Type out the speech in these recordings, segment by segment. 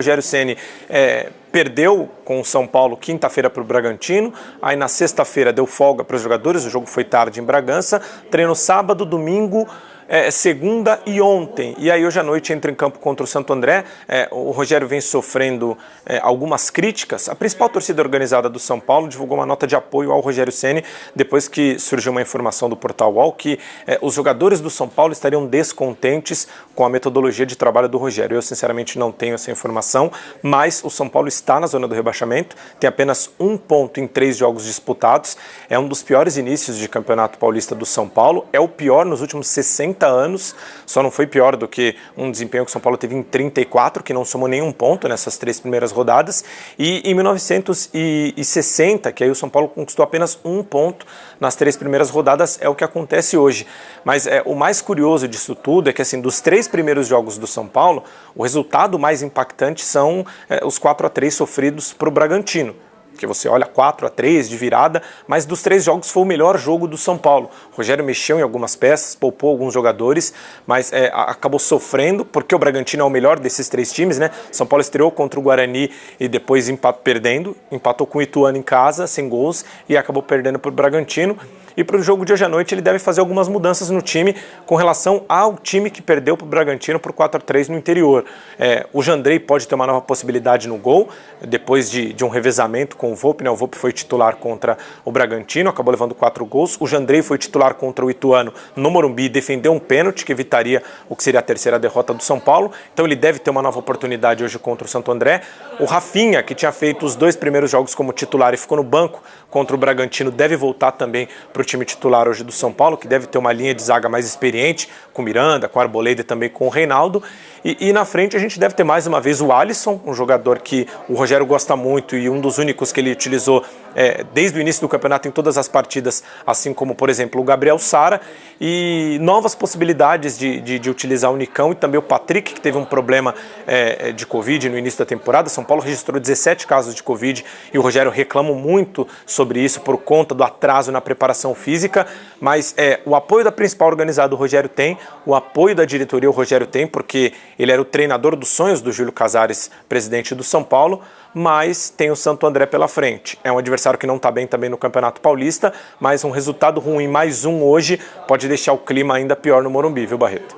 Rogério Ceni perdeu com o São Paulo quinta-feira para o Bragantino, aí na sexta-feira deu folga para os jogadores, o jogo foi tarde em Bragança, treino sábado, domingo, segunda e ontem. E aí hoje à noite entra em campo contra o Santo André. O Rogério vem sofrendo algumas críticas. A principal torcida organizada do São Paulo divulgou uma nota de apoio ao Rogério Ceni depois que surgiu uma informação do Portal UOL que os jogadores do São Paulo estariam descontentes com a metodologia de trabalho do Rogério. Eu sinceramente não tenho essa informação, mas o São Paulo está na zona do rebaixamento, tem apenas 1 ponto em 3 jogos disputados, é um dos piores inícios de campeonato paulista do São Paulo, é o pior nos últimos 60 anos, só não foi pior do que um desempenho que o São Paulo teve em 34, que não somou nenhum ponto nessas 3 primeiras rodadas, e em 1960, que aí o São Paulo conquistou apenas 1 ponto nas 3 primeiras rodadas, é o que acontece hoje. Mas o mais curioso disso tudo é que, assim, dos 3 primeiros jogos do São Paulo, o resultado mais impactante são os 4-3 sofridos para o Bragantino. Porque você olha 4-3 de virada, mas dos 3 jogos foi o melhor jogo do São Paulo. O Rogério mexeu em algumas peças, poupou alguns jogadores, mas acabou sofrendo, porque o Bragantino é o melhor desses 3 times, né? São Paulo estreou contra o Guarani e depois empatou com o Ituano em casa, sem gols, e acabou perdendo para o Bragantino. E para o jogo de hoje à noite ele deve fazer algumas mudanças no time com relação ao time que perdeu para o Bragantino por 4-3 no interior. O Jandrei pode ter uma nova possibilidade no gol, depois de um revezamento com o Volpi, né? O Volpi foi titular contra o Bragantino, acabou levando 4 gols. O Jandrei foi titular contra o Ituano no Morumbi e defendeu um pênalti que evitaria o que seria a terceira derrota do São Paulo. Então ele deve ter uma nova oportunidade hoje contra o Santo André. O Rafinha, que tinha feito os 2 primeiros jogos como titular e ficou no banco contra o Bragantino, deve voltar também para o time titular hoje do São Paulo, que deve ter uma linha de zaga mais experiente, com Miranda, com Arboleda e também com o Reinaldo. E na frente a gente deve ter mais uma vez o Alisson, um jogador que o Rogério gosta muito e um dos únicos que ele utilizou desde o início do campeonato em todas as partidas, assim como, por exemplo, o Gabriel Sara, e novas possibilidades de utilizar o Nicão e também o Patrick, que teve um problema de Covid no início da temporada. São Paulo registrou 17 casos de Covid e o Rogério reclama muito sobre isso por conta do atraso na preparação física, mas o apoio da principal organizada o Rogério tem, o apoio da diretoria o Rogério tem, porque ele era o treinador dos sonhos do Júlio Casares, presidente do São Paulo, mas tem o Santo André pela frente. É um adversário que não está bem também no Campeonato Paulista, mas um resultado ruim, mais um hoje, pode deixar o clima ainda pior no Morumbi, viu, Barreto?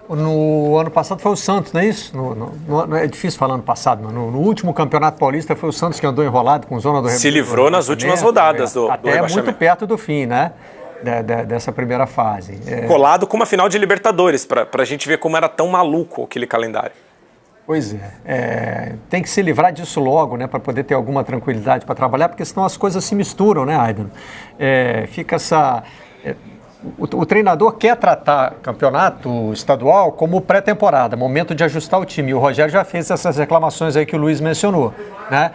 No ano passado foi o Santos, não é isso? É difícil falar ano passado, mas no último Campeonato Paulista foi o Santos que andou enrolado com zona do rebaixamento. Se livrou nas últimas rodadas do rebaixamento. Até muito perto do fim, né? Dessa primeira fase. Colado com uma final de Libertadores, para a gente ver como era tão maluco aquele calendário. Pois tem que se livrar disso logo, né, para poder ter alguma tranquilidade para trabalhar, porque senão as coisas se misturam, né, Aidan? Fica essa... O treinador quer tratar campeonato estadual como pré-temporada, momento de ajustar o time. E o Rogério já fez essas reclamações aí que o Luiz mencionou, né?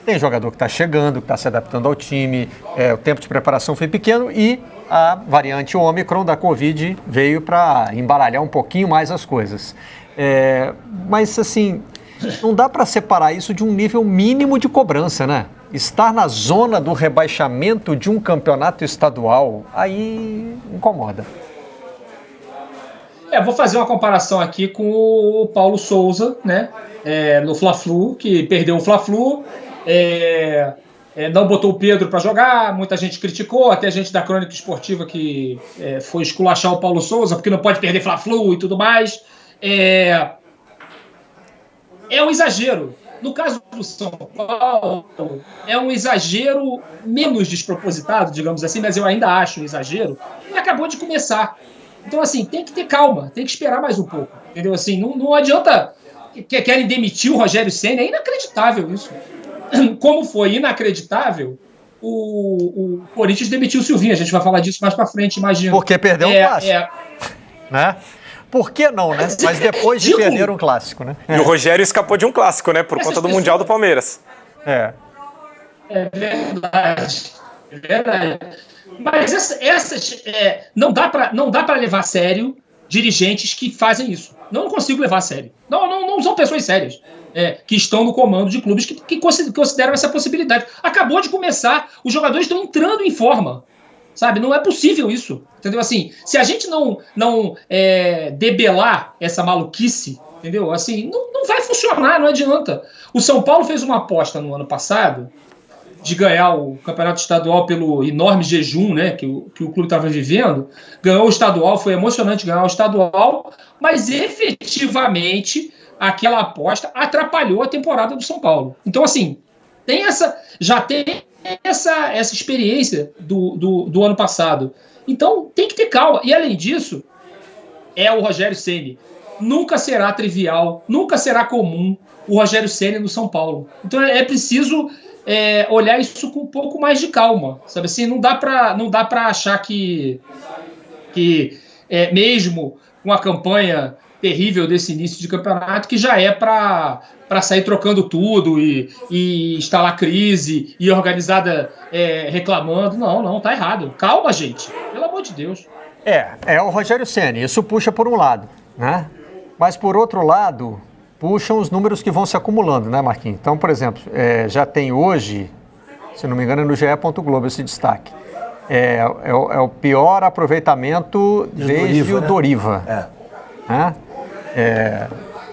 Tem jogador que está chegando, que está se adaptando ao time, o tempo de preparação foi pequeno e a variante Ômicron da Covid veio para embaralhar um pouquinho mais as coisas. Mas, assim, não dá para separar isso de um nível mínimo de cobrança, né? Estar na zona do rebaixamento de um campeonato estadual, aí incomoda. Vou fazer uma comparação aqui com o Paulo Souza, né? No Fla-Flu, que perdeu o Fla-Flu, não botou o Pedro para jogar, muita gente criticou, até a gente da Crônica Esportiva que foi esculachar o Paulo Souza, porque não pode perder Fla-Flu e tudo mais. É um exagero. No caso do São Paulo, é um exagero menos despropositado, digamos assim, mas eu ainda acho um exagero, e acabou de começar. Então, assim, tem que ter calma, tem que esperar mais um pouco, entendeu? Assim, não adianta que querem demitir o Rogério Ceni, é inacreditável isso. Como foi inacreditável o Corinthians demitiu o Silvinho, a gente vai falar disso mais pra frente, imagino. Porque perdeu o clássico, né? Por que não, né? Mas depois de perder um clássico, né? E o Rogério escapou de um clássico, né? Por conta do Mundial do Palmeiras. É verdade. Mas não dá para levar a sério dirigentes que fazem isso. Não consigo levar a sério. Não são pessoas sérias que estão no comando de clubes que consideram essa possibilidade. Acabou de começar, os jogadores estão entrando em forma. Sabe, não é possível isso, entendeu? Assim, se a gente não debelar essa maluquice, Entendeu? Assim, não vai funcionar, não adianta. O São Paulo fez uma aposta no ano passado de ganhar o campeonato estadual pelo enorme jejum, né, que o clube estava vivendo. Ganhou o estadual, foi emocionante ganhar o estadual, mas efetivamente aquela aposta atrapalhou a temporada do São Paulo. Então, assim, já tem essa experiência do ano passado. Então, tem que ter calma. E, além disso, é o Rogério Ceni. Nunca será trivial, nunca será comum o Rogério Ceni no São Paulo. Então, é preciso olhar isso com um pouco mais de calma. Sabe assim, não dá para achar que mesmo com a campanha terrível desse início de campeonato, que já é para sair trocando tudo e instalar crise e organizada reclamando. Não, tá errado. Calma, gente. Pelo amor de Deus. É o Rogério Ceni. Isso puxa por um lado, né? Mas por outro lado, puxam os números que vão se acumulando, né, Marquinhos? Então, por exemplo, já tem hoje, se não me engano, no GE. Globo esse destaque. É o pior aproveitamento desde o Doriva. Né?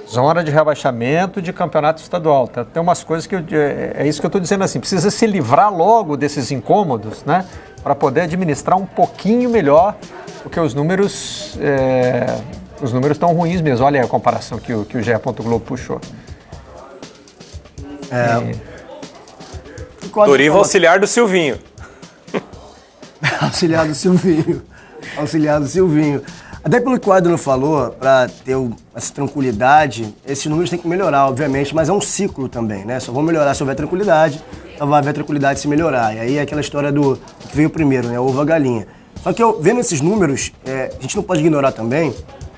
Zona de rebaixamento de campeonato estadual. Tem umas coisas que é isso que eu estou dizendo assim, precisa se livrar logo desses incômodos, né, para poder administrar um pouquinho melhor, porque os números estão ruins mesmo. Olha aí a comparação que o GE. Globo puxou. Doriva auxiliar do Silvinho. Auxiliar do Silvinho. Até pelo que o Adriano falou, para ter essa tranquilidade, esses números têm que melhorar, obviamente, mas é um ciclo também, né? Só vão melhorar se houver tranquilidade, só vai haver tranquilidade se melhorar. E aí é aquela história do que veio primeiro, né? Ovo a galinha. Só que vendo esses números, a gente não pode ignorar também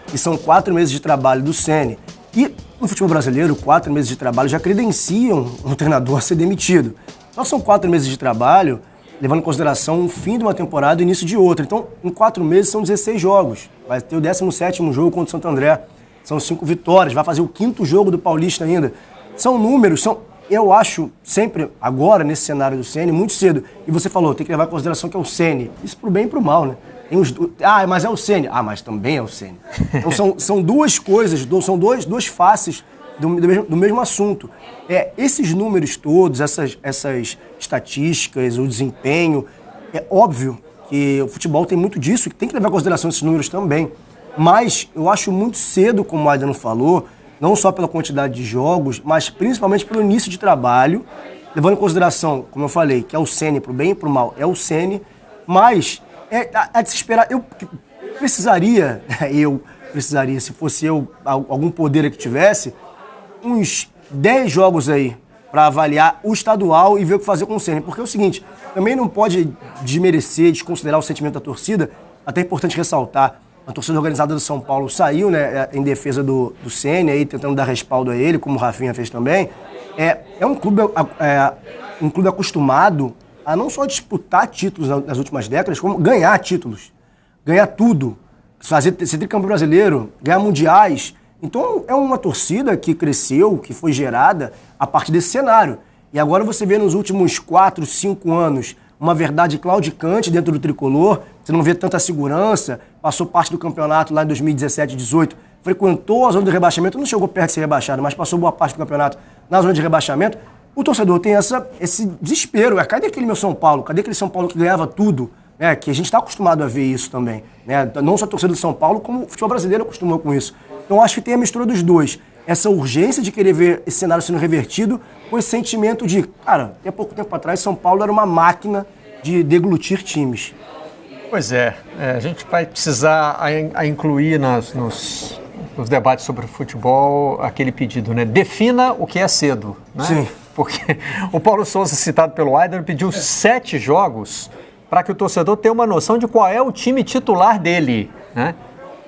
que são 4 meses de trabalho do Ceni. E no futebol brasileiro, 4 meses de trabalho já credenciam um treinador a ser demitido. Então são 4 meses de trabalho, levando em consideração o fim de uma temporada e o início de outra. Então, em 4 meses são 16 jogos. Vai ter o 17º jogo contra o Santo André. São 5 vitórias. Vai fazer o 5º jogo do Paulista ainda. São números, eu acho, sempre, agora, nesse cenário do Ceni, muito cedo. E você falou, tem que levar em consideração que é o Ceni. Isso pro bem e pro mal, né? Mas é o Ceni. Mas também é o Ceni. Então, são duas coisas, são duas faces do mesmo assunto. Esses números todos, essas estatísticas, o desempenho, é óbvio que o futebol tem muito disso, que tem que levar em consideração esses números também. Mas eu acho muito cedo, como o Adriano falou, não só pela quantidade de jogos, mas principalmente pelo início de trabalho, levando em consideração, como eu falei, que é o Ceni, pro bem e pro mal, é o Ceni, mas é de se esperar. Eu precisaria, se fosse eu, algum poder que tivesse, uns 10 jogos aí para avaliar o estadual e ver o que fazer com o Ceni. Porque é o seguinte, também não pode desmerecer, desconsiderar o sentimento da torcida. Até é importante ressaltar, a torcida organizada do São Paulo saiu, né, em defesa do Ceni, aí, tentando dar respaldo a ele, como o Rafinha fez também. É um clube acostumado a não só disputar títulos nas últimas décadas, como ganhar títulos. Ganhar tudo. Ser tricampeão brasileiro, ganhar mundiais. Então, é uma torcida que cresceu, que foi gerada a partir desse cenário. E agora você vê nos últimos 4, 5 anos uma verdade claudicante dentro do tricolor, você não vê tanta segurança, passou parte do campeonato lá em 2017, 2018, frequentou a zona de rebaixamento, não chegou perto de ser rebaixado, mas passou boa parte do campeonato na zona de rebaixamento. O torcedor tem esse desespero. Cadê aquele meu São Paulo? Cadê aquele São Paulo que ganhava tudo? Que a gente está acostumado a ver isso também. Né? Não só a torcida do São Paulo, como o futebol brasileiro acostumou com isso. Então, acho que tem a mistura dos dois. Essa urgência de querer ver esse cenário sendo revertido com esse sentimento de, cara, até pouco tempo atrás, São Paulo era uma máquina de deglutir times. Pois é. A gente vai precisar incluir nos debates sobre futebol aquele pedido, né? Defina o que é cedo. Né? Sim. Porque o Paulo Souza, citado pelo Aidan, pediu 7 jogos para que o torcedor tenha uma noção de qual é o time titular dele, né?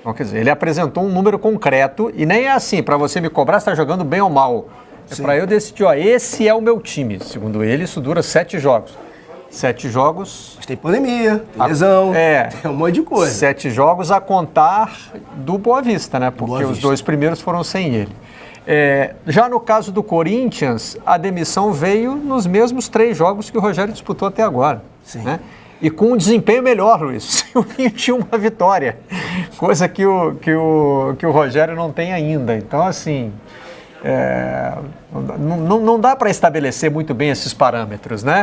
Então, quer dizer, ele apresentou um número concreto e nem é assim, para você me cobrar se está jogando bem ou mal. É para eu decidir, esse é o meu time. Segundo ele, isso dura 7 jogos. 7 jogos... Mas tem pandemia, tem lesão, tem um monte de coisa. 7 jogos a contar do Boa Vista, né? Porque os 2 primeiros foram sem ele. Já no caso do Corinthians, a demissão veio nos mesmos 3 jogos que o Rogério disputou até agora. Sim. Né? e com um desempenho melhor, Luiz. O Silvinho tinha uma vitória, coisa que o Rogério não tem ainda. Então, assim, não dá para estabelecer muito bem esses parâmetros, né?